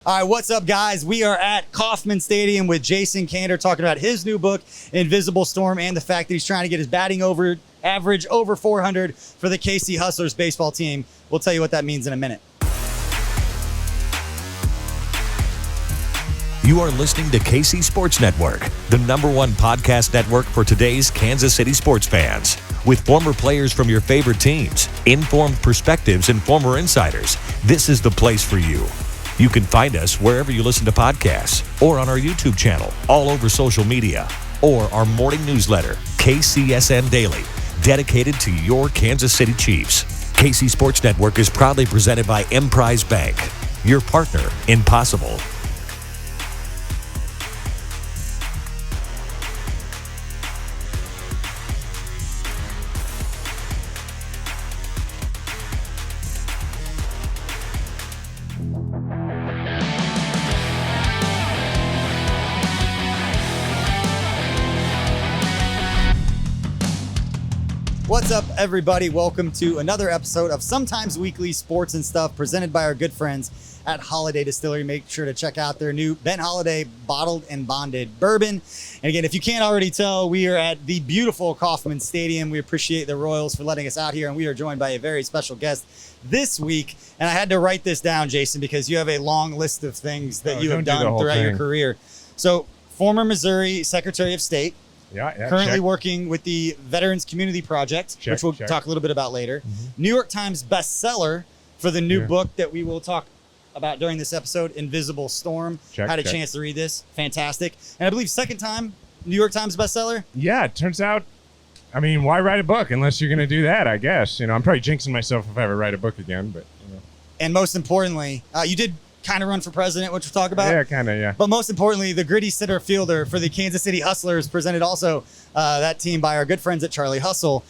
All right, what's up, guys? We are at Kauffman Stadium with Jason Kander talking about his new book, Invisible Storm, and the fact that he's trying to get his batting average over 400 for the KC Hustlers baseball team. We'll tell you what that means in a minute. You are listening to KC Sports Network, the #1 podcast network for today's Kansas City sports fans. With former players from your favorite teams, informed perspectives, and former insiders, this is the place for you. You can find us wherever you listen to podcasts or on our YouTube channel, all over social media, or our morning newsletter, KCSN Daily, dedicated to your Kansas City Chiefs. KC Sports Network is proudly presented by Emprise Bank, your partner in possible. What's up, everybody? Welcome to another episode of Sometimes Weekly Sports and Stuff, presented by our good friends at Holiday Distillery. Make sure to check out their new Ben Holiday bottled and bonded bourbon. And again, if you can't already tell, we are at the beautiful Kauffman Stadium. We appreciate the Royals for letting us out here, and we are joined by a very special guest this week. And I had to write this down, Jason, because you have a long list of things that you have done throughout your career. So, former Missouri Secretary of State. Currently working with the Veterans Community Project, which we'll talk a little bit about later. New York Times bestseller for the new book that we will talk about during this episode, Invisible Storm. Had a chance to read this. Fantastic. And I believe second time New York Times bestseller. Yeah, it turns out, I mean, why write a book unless you're going to do that, I guess. You know, I'm probably jinxing myself if I ever write a book again, but, you know. And most importantly, you did kind of run for president, which we'll talk about. Yeah, kind of, yeah. But most importantly, the gritty center fielder for the Kansas City Hustlers, presented also that team by our good friends at Charlie Hustle,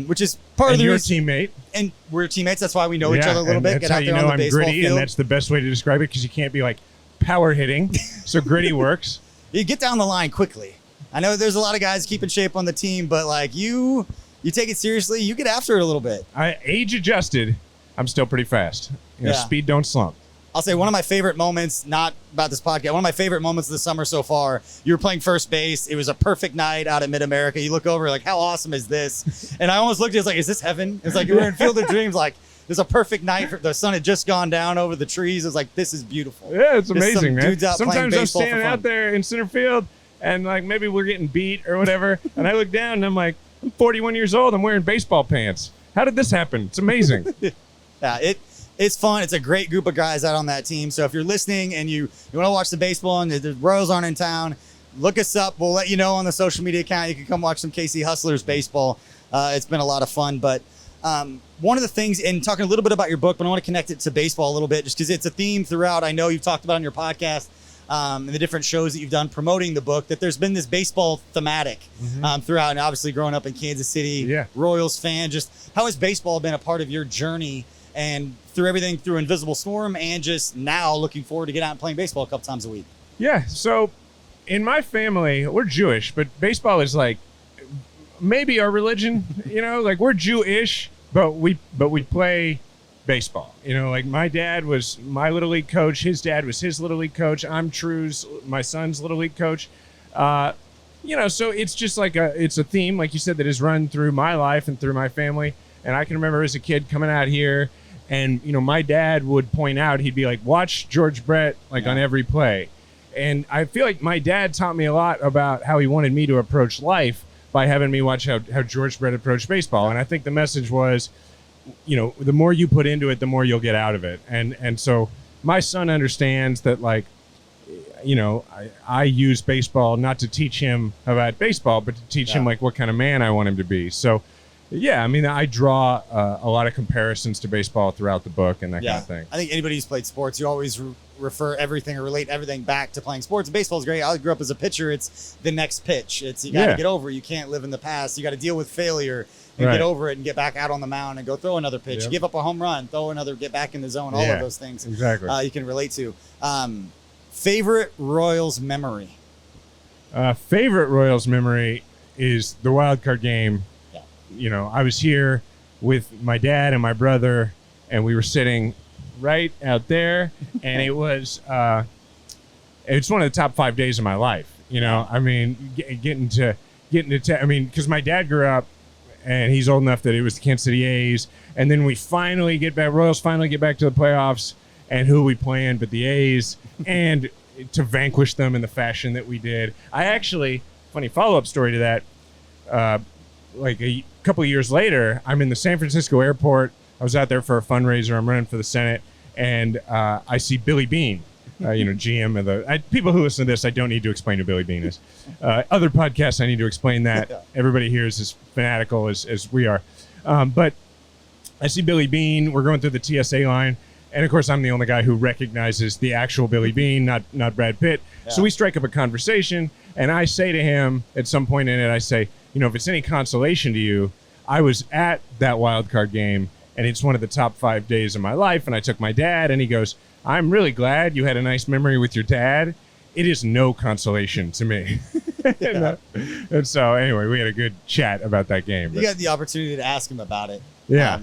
which is part of the reason. And your teammate. And we're teammates. That's why we know each other a little bit. That's how you know I'm gritty, and that's the best way to describe it, because you can't be like power hitting. So gritty works. You get down the line quickly. I know there's a lot of guys keeping shape on the team, but like you take it seriously. You get after it a little bit. Age adjusted, I'm still pretty fast. You know, speed don't slump. I'll say one of my favorite moments, not about this podcast, one of my favorite moments of the summer so far, you were playing first base. It was a perfect night out at Mid-America. You look over like, how awesome is this? And I almost looked at it, like, is this heaven? It's like you were in Field of Dreams, like, there's a perfect night. The sun had just gone down over the trees. It was like, this is beautiful. Yeah, it's amazing, man. Sometimes I'm standing out there in center field, and like maybe we're getting beat or whatever, and I look down and I'm like, I'm 41 years old. I'm wearing baseball pants. How did this happen? It's amazing. Yeah, it's fun. It's a great group of guys out on that team. So if you're listening and you want to watch the baseball and the Royals aren't in town, look us up. We'll let you know on the social media account. You can come watch some KC Hustlers baseball. It's been a lot of fun. But one of the things, and talking a little bit about your book, but I want to connect it to baseball a little bit just because it's a theme throughout. I know you've talked about on your podcast and the different shows that you've done promoting the book, that there's been this baseball thematic throughout. And obviously growing up in Kansas City, Royals fan, just how has baseball been a part of your journey? And through everything, through Invisible Storm, and just now looking forward to get out and playing baseball a couple times a week. Yeah, so in my family, we're Jewish, but baseball is like maybe our religion. You know, like we're Jewish, but we play baseball. You know, like my dad was my Little League coach. His dad was his Little League coach. I'm True's, my son's Little League coach. You know, so it's just like it's a theme, like you said, that has run through my life and through my family. And I can remember as a kid coming out here, and, you know, my dad would point out, he'd be like, watch George Brett, on every play. And I feel like my dad taught me a lot about how he wanted me to approach life by having me watch how George Brett approached baseball. And I think the message was, you know, the more you put into it, the more you'll get out of it. And so my son understands that, like, you know, I use baseball not to teach him about baseball, but to teach him, like, what kind of man I want him to be. So, yeah, I mean, I draw a lot of comparisons to baseball throughout the book and that kind of thing. I think anybody who's played sports, you always refer everything or relate everything back to playing sports. Baseball's great. I grew up as a pitcher. It's the next pitch. It's you got to get over it. You can't live in the past. You got to deal with failure and get over it and get back out on the mound and go throw another pitch. Give up a home run, throw another, get back in the zone. All of those things you can relate to. Favorite Royals memory? Favorite Royals memory is the wild card game. You know, I was here with my dad and my brother, and we were sitting right out there, and it was it's one of the top 5 days of my life. You know, I mean, getting to I mean, because my dad grew up, and he's old enough that it was the Kansas City A's, and then we finally get back. Royals finally get back to the playoffs, and who we playing but the A's, and to vanquish them in the fashion that we did. I actually, funny follow-up story to that, like a couple of years later, I'm in the San Francisco airport. I was out there for a fundraiser. I'm running for the Senate, and I see Billy Beane, GM of the people who listen to this. I don't need to explain who Billy Beane is. Other podcasts, I need to explain that. Everybody here is as fanatical as we are. But I see Billy Beane. We're going through the TSA line. And, of course, I'm the only guy who recognizes the actual Billy Beane, not Brad Pitt. Yeah. So we strike up a conversation, and I say to him at some point in it, I say, if it's any consolation to you, I was at that wild card game, and it's one of the top 5 days of my life, and I took my dad, and he goes, I'm really glad you had a nice memory with your dad. It is no consolation to me. And so, anyway, we had a good chat about that game. You got the opportunity to ask him about it. Yeah.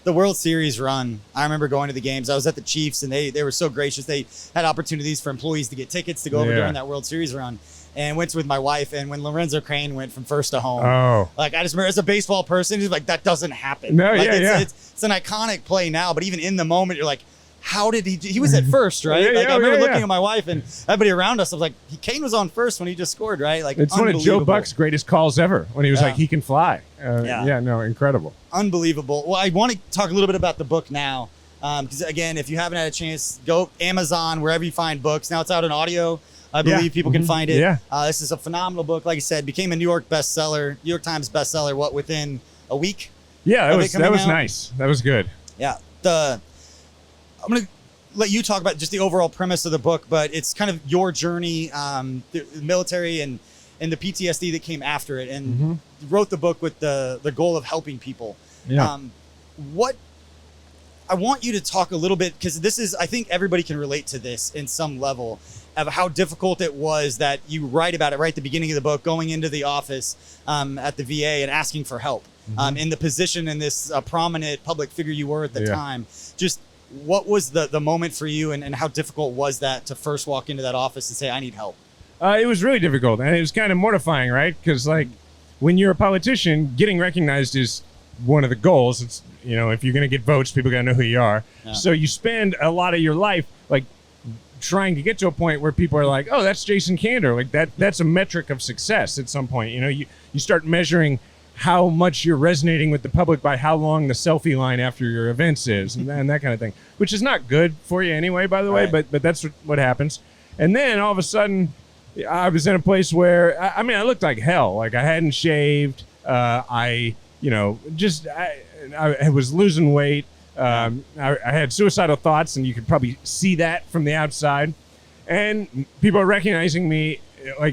The World Series run, I remember going to the games. I was at the Chiefs, and they were so gracious. They had opportunities for employees to get tickets to go over during that World Series run. And went with my wife, and when Lorenzo Crane went from first to home, I just remember as a baseball person, he's like, that doesn't happen. No, it's an iconic play now, but even in the moment, you're like, how did he was at first, right? I remember looking at my wife and everybody around us. I was like, Kane was on first when he just scored, right? Like, it's one of Joe Buck's greatest calls ever when he was like, he can fly. Incredible. Unbelievable. Well, I want to talk a little bit about the book now. Because again, if you haven't had a chance, go Amazon, wherever you find books. Now it's out in audio. I believe people can find it. Yeah. This is a phenomenal book. Like I said, became a New York Times bestseller, within a week? Yeah, that was nice. That was good. Yeah. I'm going to let you talk about just the overall premise of the book, but it's kind of your journey, the military and the PTSD that came after it. And you wrote the book with the goal of helping people. Yeah. I want you to talk a little bit, because I think everybody can relate to this in some level, of how difficult it was that you write about it right at the beginning of the book, going into the office at the VA and asking for help in the position and this prominent public figure you were at the time. Just what was the moment for you, and how difficult was that to first walk into that office and say, I need help? It was really difficult, and it was kind of mortifying, right? Because when you're a politician, getting recognized is one of the goals. It's, if you're going to get votes, people got to know who you are. Yeah. So you spend a lot of your life trying to get to a point where people are like, oh, that's Jason Kander. That's a metric of success at some point. You start measuring how much you're resonating with the public by how long the selfie line after your events is, and that kind of thing, which is not good for you anyway, by the way, but that's what happens. And then all of a sudden, I was in a place where, I looked like hell. I hadn't shaved. I was losing weight. I had suicidal thoughts, and you could probably see that from the outside. And people are recognizing me,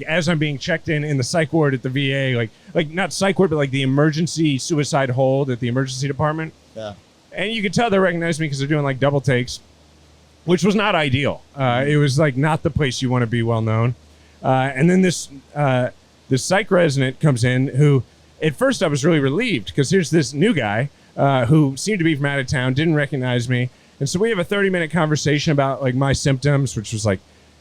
as I'm being checked in the psych ward at the VA, not psych ward, but the emergency suicide hold at the emergency department. Yeah. And you could tell they recognize me because they're doing double takes, which was not ideal. It was not the place you want to be well known. And then this psych resident comes in who, at first I was really relieved, because here's this new guy who seemed to be from out of town, didn't recognize me. And so we have a 30-minute conversation about my symptoms, which was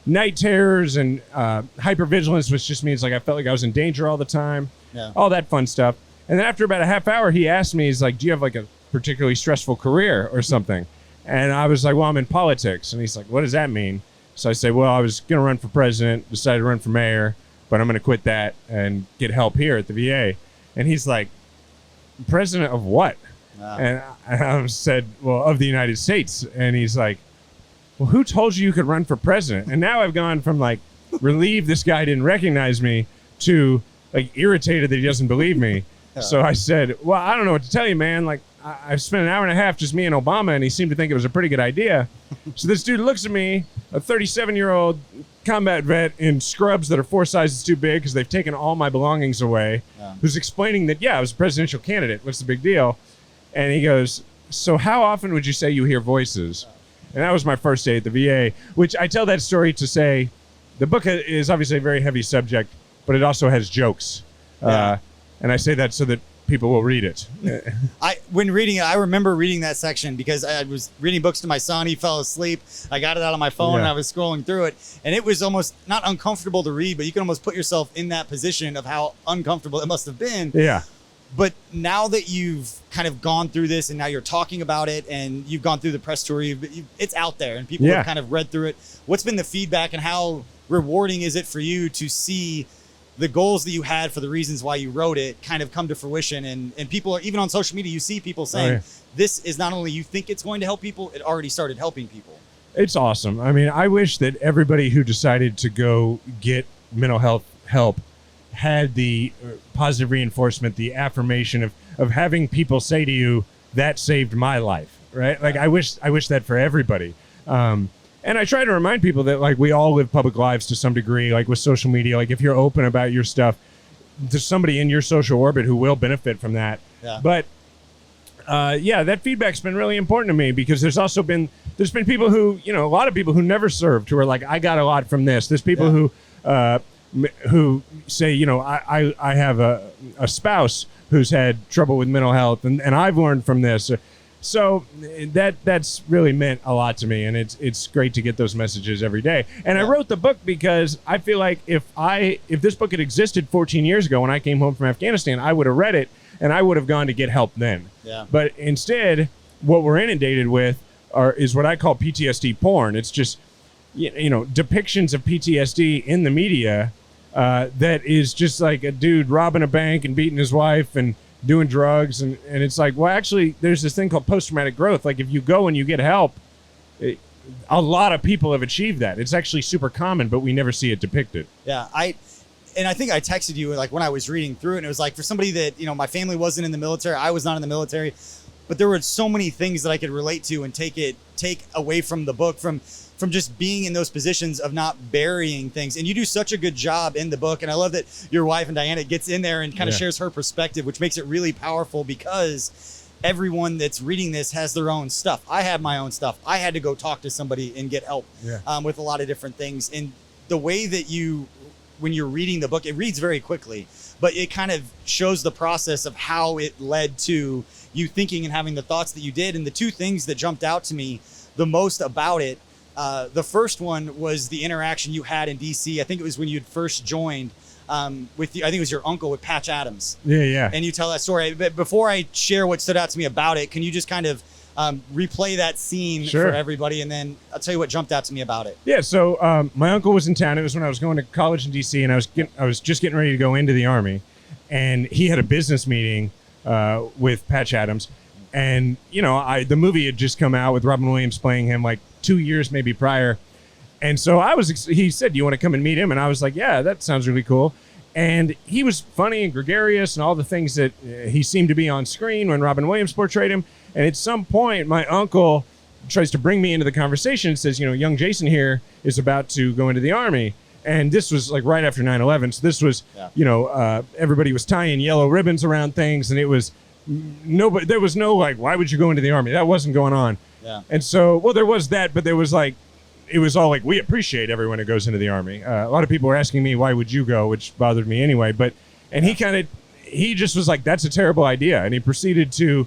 night terrors and hypervigilance, which just means I felt like I was in danger all the time, all that fun stuff. And then after about a half hour, he asked me, he's like, do you have a particularly stressful career or something? And I was like, well, I'm in politics. And he's like, what does that mean? So I say, well, I was going to run for president, decided to run for mayor, but I'm going to quit that and get help here at the VA. And he's like, president of what? And I said, well, of the United States. And he's like, well, who told you could run for president? And now I've gone from relieved this guy didn't recognize me to irritated that he doesn't believe me. So I said, well, I don't know what to tell you, man. I've spent an hour and a half just me and Obama, and he seemed to think it was a pretty good idea. So this dude looks at me, a 37-year-old combat vet in scrubs that are 4 sizes too big because they've taken all my belongings away, who's explaining that, I was a presidential candidate. What's the big deal? And he goes, so how often would you say you hear voices? And that was my first day at the VA, which I tell that story to say the book is obviously a very heavy subject, but it also has jokes. And I say that so that people will read it. When reading it, I remember reading that section because I was reading books to my son. He fell asleep. I got it out on my phone and I was scrolling through it. And it was almost not uncomfortable to read, but you can almost put yourself in that position of how uncomfortable it must have been. Yeah. But now that you've kind of gone through this and now you're talking about it and you've gone through the press tour, it's out there and people have kind of read through it. What's been the feedback and how rewarding is it for you to see the goals that you had for the reasons why you wrote it kind of come to fruition? And people are, even on social media, you see people saying, this is not only you think it's going to help people, it already started helping people. It's awesome. I mean, I wish that everybody who decided to go get mental health help had the positive reinforcement, the affirmation of having people say to you, that saved my life, right? Like, I wish that for everybody. And I try to remind people that, like, we all live public lives to some degree, like with social media. Like, if you're open about your stuff, there's somebody in your social orbit who will benefit from that. Yeah. But that feedback's been really important to me because there's been people who, a lot of people who never served who are like, I got a lot from this. There's people who say, I have a spouse who's had trouble with mental health and I've learned from this. So that's really meant a lot to me, and it's great to get those messages every day. And I wrote the book because I feel like if this book had existed 14 years ago when I came home from Afghanistan, I would have read it and I would have gone to get help then. Yeah. But instead, what we're inundated with is what I call PTSD porn. It's just depictions of PTSD in the media that is just like a dude robbing a bank and beating his wife and doing drugs. And it's like, well, actually, there's this thing called post-traumatic growth. Like, if you go and you get help, a lot of people have achieved that. It's actually super common, but we never see it depicted. Yeah, I think I texted you like when I was reading through it, and it was like, for somebody that, my family wasn't in the military, I was not in the military, but there were so many things that I could relate to and take away from the book, from just being in those positions of not burying things. And you do such a good job in the book. And I love that your wife and Diana gets in there and kind of shares her perspective, which makes it really powerful because everyone that's reading this has their own stuff. I have my own stuff. I had to go talk to somebody and get help with a lot of different things. And the way that when you're reading the book, it reads very quickly, but it kind of shows the process of how it led to you thinking and having the thoughts that you did. And the two things that jumped out to me the most about it, the first one was the interaction you had in DC. I think it was when you'd first joined I think it was your uncle with Patch Adams. Yeah. And you tell that story. But before I share what stood out to me about it, can you just kind of replay that scene for everybody? And then I'll tell you what jumped out to me about it. Yeah. So my uncle was in town. It was when I was going to college in DC, and I was just getting ready to go into the Army, and he had a business meeting with Patch Adams. And, the movie had just come out with Robin Williams playing him like 2 years maybe prior. And so he said, do you want to come and meet him? And I was like, yeah, that sounds really cool. And he was funny and gregarious and all the things that he seemed to be on screen when Robin Williams portrayed him. And at some point, my uncle tries to bring me into the conversation and says, young Jason here is about to go into the Army. And this was like right after 9/11. So this was, everybody was tying yellow ribbons around things. And it was, there was no like, why would you go into the Army? That wasn't going on. Yeah. And so, well, there was that, but there was like, it was all like, we appreciate everyone who goes into the Army. A lot of people were asking me, why would you go? Which bothered me anyway. But, and he just was like, that's a terrible idea. And he proceeded to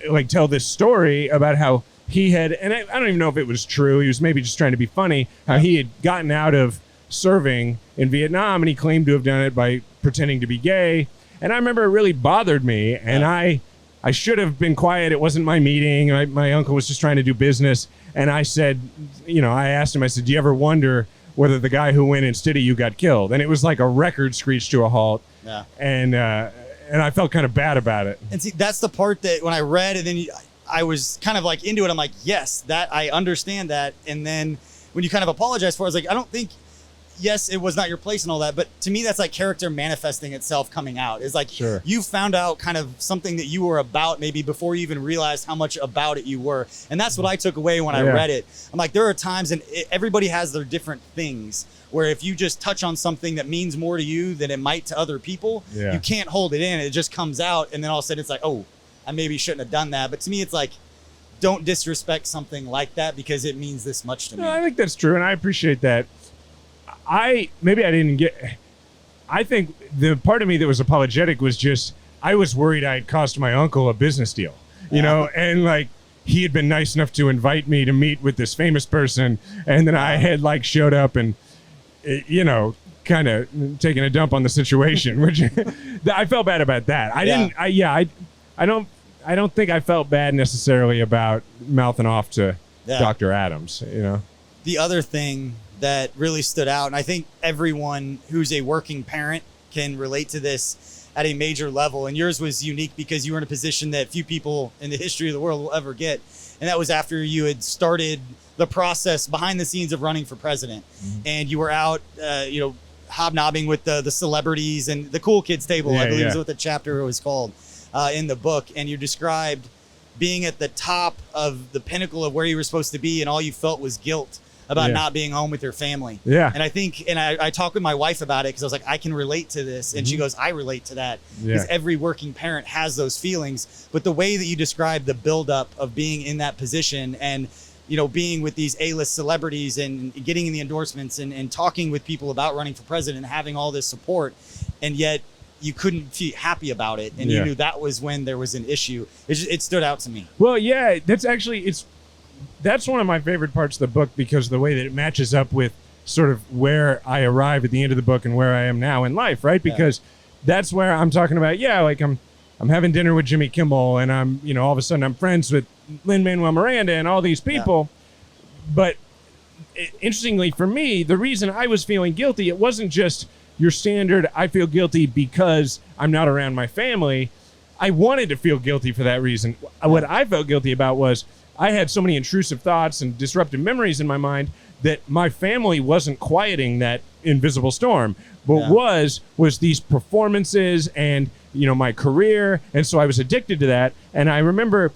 like tell this story about how he had, and I don't even know if it was true. He was maybe just trying to be funny, how he had gotten out of serving in Vietnam and he claimed to have done it by pretending to be gay. And I remember it really bothered me, and I should have been quiet. It wasn't my meeting. My uncle was just trying to do business. And I said, I asked him, I said, do you ever wonder whether the guy who went instead of you got killed? And it was like a record screeched to a halt. Yeah. And I felt kind of bad about it. And see, that's the part that when I read and then I was kind of like into it, I'm like, yes, that I understand that. And then when you kind of apologize for it, I was like, I don't think, yes, it was not your place and all that, but to me, that's like character manifesting itself coming out. It's like you found out kind of something that you were about maybe before you even realized how much about it you were. And that's what I took away when I read it. I'm like, there are times, and everybody has their different things, where if you just touch on something that means more to you than it might to other people, you can't hold it in. It just comes out, and then all of a sudden it's like, oh, I maybe shouldn't have done that. But to me, it's like, don't disrespect something like that because it means this much to me. No, I think that's true, and I appreciate that. I think the part of me that was apologetic was just, I was worried I had cost my uncle a business deal, you know, and like he had been nice enough to invite me to meet with this famous person, and then I had like showed up and, you know, kind of taking a dump on the situation, which I felt bad about that. I don't think I felt bad necessarily about mouthing off to Dr. Adams, you know. The other thing that really stood out, and I think everyone who's a working parent can relate to this at a major level, and yours was unique because you were in a position that few people in the history of the world will ever get, and that was after you had started the process behind the scenes of running for president. And you were out, you know, hobnobbing with the celebrities and the cool kids table, I believe is what the chapter was called in the book. And you described being at the top of the pinnacle of where you were supposed to be, and all you felt was guilt about not being home with your family. And I think, and I talked with my wife about it because I was like, I can relate to this. And she goes, I relate to that. Because every working parent has those feelings. But the way that you described the buildup of being in that position and, you know, being with these A-list celebrities and getting in the endorsements and talking with people about running for president and having all this support, and yet you couldn't feel happy about it. And you knew that was when there was an issue. It stood out to me. Well, yeah, that's one of my favorite parts of the book because of the way that it matches up with sort of where I arrive at the end of the book and where I am now in life, right? Because that's where I'm talking about, like I'm having dinner with Jimmy Kimmel and I'm, you know, all of a sudden I'm friends with Lin-Manuel Miranda and all these people. But interestingly for me, the reason I was feeling guilty, it wasn't just your standard, I feel guilty because I'm not around my family. I wanted to feel guilty for that reason. What I felt guilty about was I had so many intrusive thoughts and disruptive memories in my mind that my family wasn't quieting that invisible storm. But was these performances and, you know, my career. And so I was addicted to that. And I remember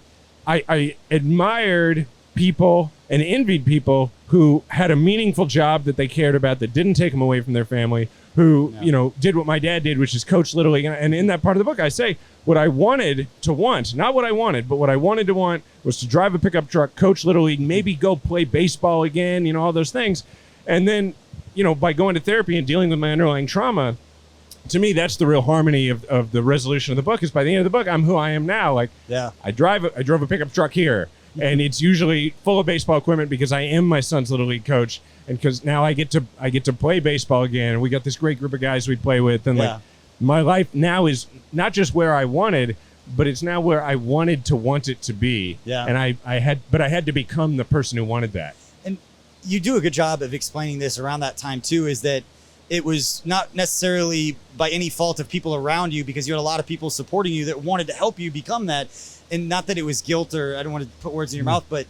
I admired people and envied people who had a meaningful job that they cared about that didn't take them away from their family, who, you know, did what my dad did, which is coach Little League. And in that part of the book, I say what I wanted to want, not what I wanted, but what I wanted to want was to drive a pickup truck, coach Little League, maybe go play baseball again, you know, all those things. And then, you know, by going to therapy and dealing with my underlying trauma, to me, that's the real harmony of the resolution of the book is by the end of the book, I'm who I am now. Like, I drove a pickup truck here. And it's usually full of baseball equipment because I am my son's Little League coach, and because now I get to play baseball again, and we got this great group of guys we play with, and like my life now is not just where I wanted, but it's now where I wanted to want it to be. And I had to become the person who wanted that. And you do a good job of explaining this around that time too, is that it was not necessarily by any fault of people around you, because you had a lot of people supporting you that wanted to help you become that. And not that it was guilt, or I don't want to put words in your mouth, but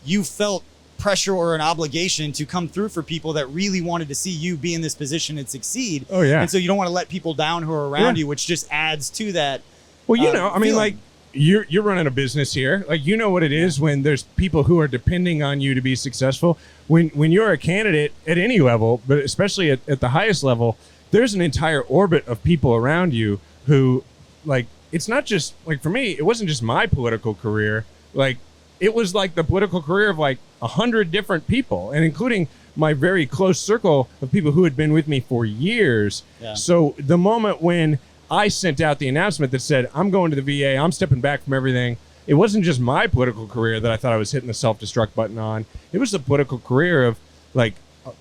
you felt pressure or an obligation to come through for people that really wanted to see you be in this position and succeed. And so you don't want to let people down who are around you, which just adds to that. Well, you know, I mean, like you're running a business here. Like, you know what it is when there's people who are depending on you to be successful. When you're a candidate at any level, but especially at the highest level, there's an entire orbit of people around you who, like, it's not just, like, for me, it wasn't just my political career. Like, it was like the political career of like 100 different people, and including my very close circle of people who had been with me for years. So the moment when I sent out the announcement that said, I'm going to the VA, I'm stepping back from everything, it wasn't just my political career that I thought I was hitting the self-destruct button on. It was the political career of like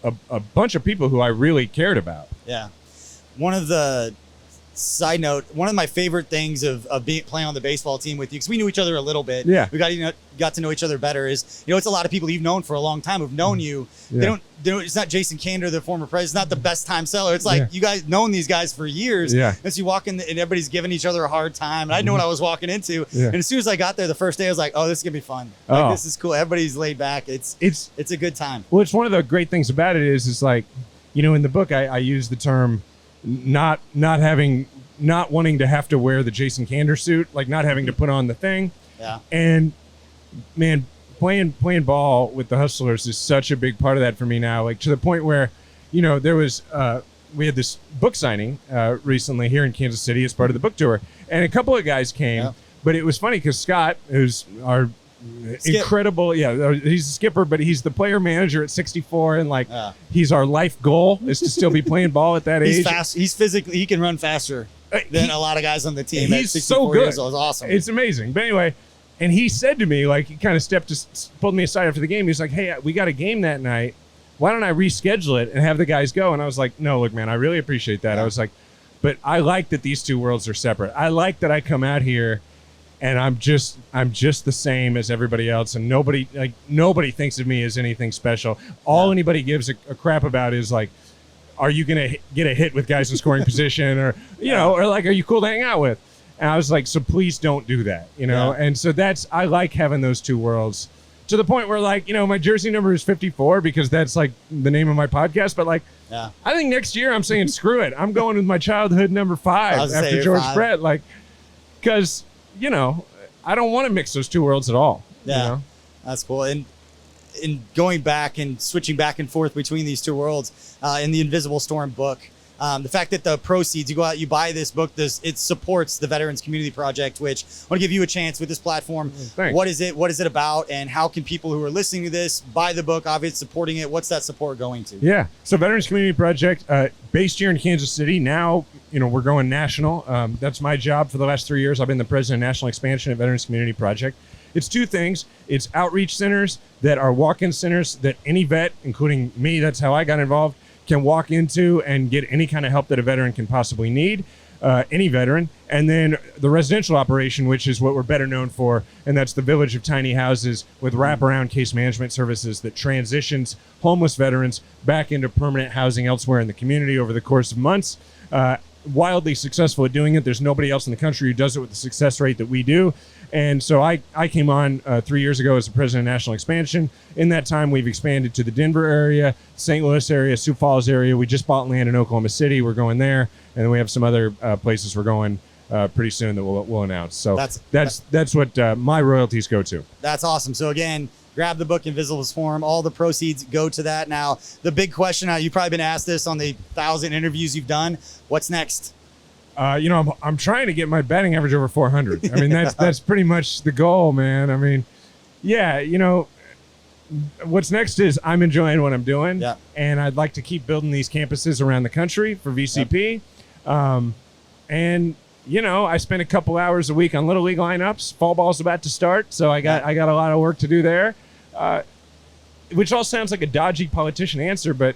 a bunch of people who I really cared about. One of the side note, one of my favorite things of playing on the baseball team with you, because we knew each other a little bit, we got to know each other better, is, you know, it's a lot of people you've known for a long time who've known you. They don't, it's not Jason Kander, the former president, it's not the best time seller. It's like you guys known these guys for years. And so you walk in and everybody's giving each other a hard time. And I know what I was walking into. And as soon as I got there the first day, I was like, oh, this is gonna be fun. Like, this is cool. Everybody's laid back. It's a good time. Well, it's one of the great things about it is like, you know, in the book I use the term not wanting to have to wear the Jason Kander suit, like not having to put on the thing. And man, playing ball with the Hustlers is such a big part of that for me now. Like, to the point where, you know, there was we had this book signing recently here in Kansas City as part of the book tour, and a couple of guys came. But it was funny because Scott, who's our incredible, he's a skipper, but he's the player manager at 64, and like he's our life goal is to still be playing ball at that age. He's fast. He's physically, he can run faster than a lot of guys on the team. He's at 64 so good. Years old. It's awesome. It's amazing. But anyway, and he said to me, like, he kind of pulled me aside after the game. He was like, hey, we got a game that night. Why don't I reschedule it and have the guys go? And I was like, no, look, man, I really appreciate that. Yeah. I was like, but I like that these two worlds are separate. I like that I come out here and I'm just the same as everybody else, and nobody thinks of me as anything special. All anybody gives a crap about is like, are you gonna get a hit with guys in scoring position, or or like, are you cool to hang out with? And I was like, so please don't do that, And so I like having those two worlds, to the point where, like, my jersey number is 54 because that's like the name of my podcast. But like, I think next year I'm saying screw it. I'm going with my childhood number 5 after George Brett, like, because I don't want to mix those two worlds at all. Yeah, that's cool. And in going back and switching back and forth between these two worlds, in the Invisible Storm book, the fact that the proceeds, you go out, you buy this book, it supports the Veterans Community Project, which I want to give you a chance with this platform. Thanks. What is it about, and how can people who are listening to this buy the book, obviously supporting it? What's that support going to? Yeah, so Veterans Community Project, based here in Kansas City. Now, we're going national. That's my job for the last 3 years. I've been the president of national expansion at Veterans Community Project. It's two things. It's outreach centers that are walk-in centers that any vet, including me, that's how I got involved, can walk into and get any kind of help that a veteran can possibly need, any veteran. And then the residential operation, which is what we're better known for, and that's the Village of Tiny Houses with wraparound case management services that transitions homeless veterans back into permanent housing elsewhere in the community over the course of months. Wildly successful at doing it. There's nobody else in the country who does it with the success rate that we do. And so I came on 3 years ago as the president of national expansion. In that time, we've expanded to the Denver area, St. Louis area, Sioux Falls area. We just bought land in Oklahoma City. We're going there. And then we have some other places we're going pretty soon that we'll announce. So that's what my royalties go to. That's awesome. So again, grab the book Invisible Storm. All the proceeds go to that. Now, the big question, you've probably been asked this on the 1,000 interviews you've done. What's next? I'm trying to get my batting average over 400. I mean, that's pretty much the goal, man. I mean, what's next is I'm enjoying what I'm doing, and I'd like to keep building these campuses around the country for VCP. And I spend a couple hours a week on Little League lineups. Fall ball's about to start, so I got a lot of work to do there, which all sounds like a dodgy politician answer, but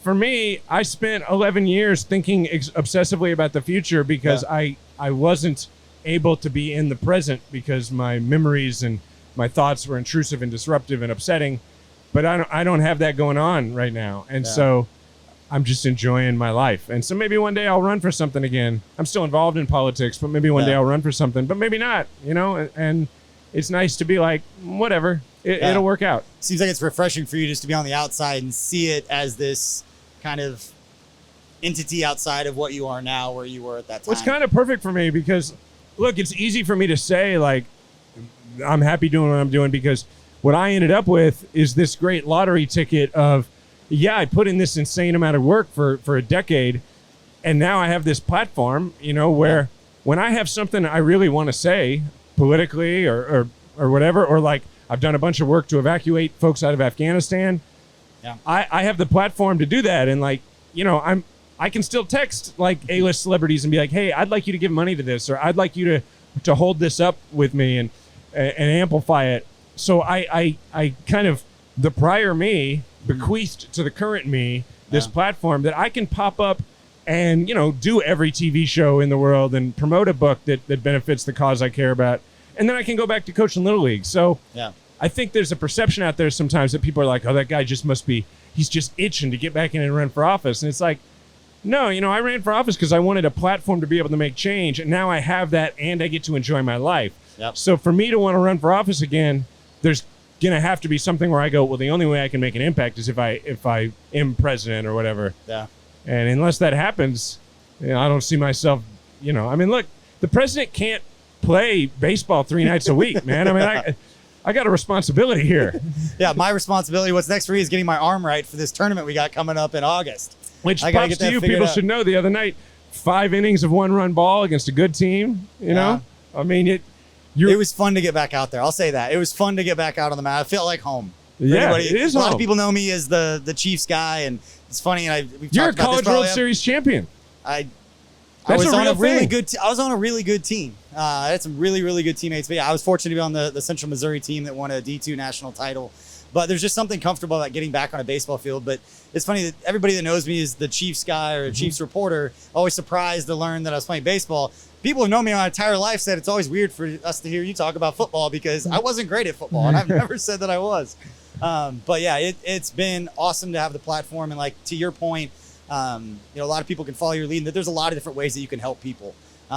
for me, I spent 11 years thinking obsessively about the future because I wasn't able to be in the present because my memories and my thoughts were intrusive and disruptive and upsetting. But I don't have that going on right now. And so I'm just enjoying my life. And so maybe one day I'll run for something again. I'm still involved in politics, but maybe one day I'll run for something, but maybe not, and it's nice to be like, whatever. It'll work out. Seems like it's refreshing for you just to be on the outside and see it as this kind of entity outside of what you are now, where you were at that time. Well, it's kind of perfect for me because, look, it's easy for me to say, like, I'm happy doing what I'm doing because what I ended up with is this great lottery ticket of, I put in this insane amount of work for a decade, and now I have this platform, where when I have something I really want to say politically or whatever, or like, I've done a bunch of work to evacuate folks out of Afghanistan. I have the platform to do that. And like, I can still text like A-list celebrities and be like, hey, I'd like you to give money to this, or I'd like you to hold this up with me and amplify it. So I kind of, the prior me bequeathed to the current me this platform that I can pop up and, do every TV show in the world and promote a book that benefits the cause I care about. And then I can go back to coaching Little League. So I think there's a perception out there sometimes that people are like, oh, that guy just he's just itching to get back in and run for office. And it's like, no, I ran for office because I wanted a platform to be able to make change. And now I have that and I get to enjoy my life. So for me to want to run for office again, there's going to have to be something where I go, well, the only way I can make an impact is if I am president or whatever. And unless that happens, I don't see myself, I mean, look, the president can't play baseball 3 nights a week, man. I mean, I got a responsibility here. My responsibility. What's next for me is getting my arm right for this tournament we got coming up in August. Which props to you. People should know the other night, 5 innings of 1-run ball against a good team. You know, I mean, it was fun to get back out there. I'll say that it was fun to get back out on the mat. I felt like home. Yeah, it is. A lot of people know me as the Chiefs guy, and it's funny. And you're a College World Series champion. I That's I was a on real a really thing. good. I was on a really good team. I had some really, really good teammates. But yeah, I was fortunate to be on the Central Missouri team that won a D2 national title. But there's just something comfortable about getting back on a baseball field. But it's funny that everybody that knows me is the Chiefs guy or Chiefs reporter, always surprised to learn that I was playing baseball. People who know me my entire life said it's always weird for us to hear you talk about football because I wasn't great at football, and I've never said that I was. But yeah, it's been awesome to have the platform. And like to your point, a lot of people can follow your lead, and that there's a lot of different ways that you can help people.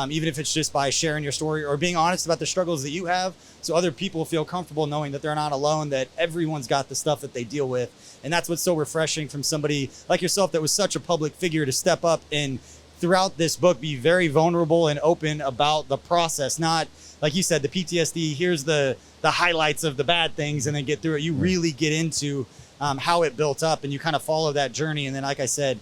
Even if it's just by sharing your story or being honest about the struggles that you have, so other people feel comfortable knowing that they're not alone, that everyone's got the stuff that they deal with. And that's what's so refreshing from somebody like yourself that was such a public figure to step up and throughout this book be very vulnerable and open about the process. Not, like you said, the PTSD, here's the highlights of the bad things and then get through it. You really get into how it built up, and you kind of follow that journey. And then, like I said,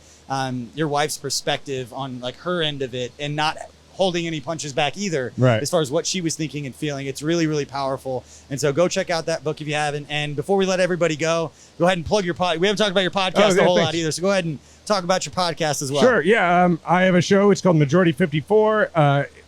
your wife's perspective on like her end of it and not holding any punches back either, right, as far as what she was thinking and feeling. It's really, really powerful. And so go check out that book if you haven't. And before we let everybody go ahead and plug your pod. We haven't talked about your podcast a whole lot either. So go ahead and talk about your podcast as well. Sure. Yeah. I have a show. It's called Majority 54.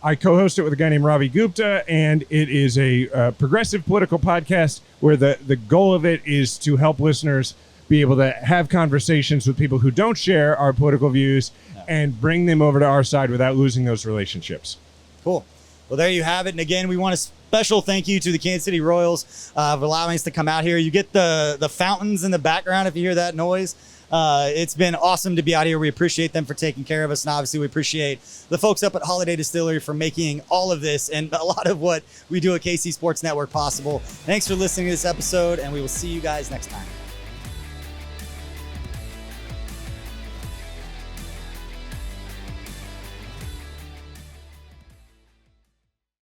I co-host it with a guy named Ravi Gupta, and it is a progressive political podcast where the goal of it is to help listeners be able to have conversations with people who don't share our political views and bring them over to our side without losing those relationships. Cool. Well, there you have it. And again, we want a special thank you to the Kansas City Royals for allowing us to come out here. You get the fountains in the background if you hear that noise. It's been awesome to be out here. We appreciate them for taking care of us. And obviously we appreciate the folks up at Holiday Distillery for making all of this and a lot of what we do at KC Sports Network possible. Thanks for listening to this episode, and we will see you guys next time.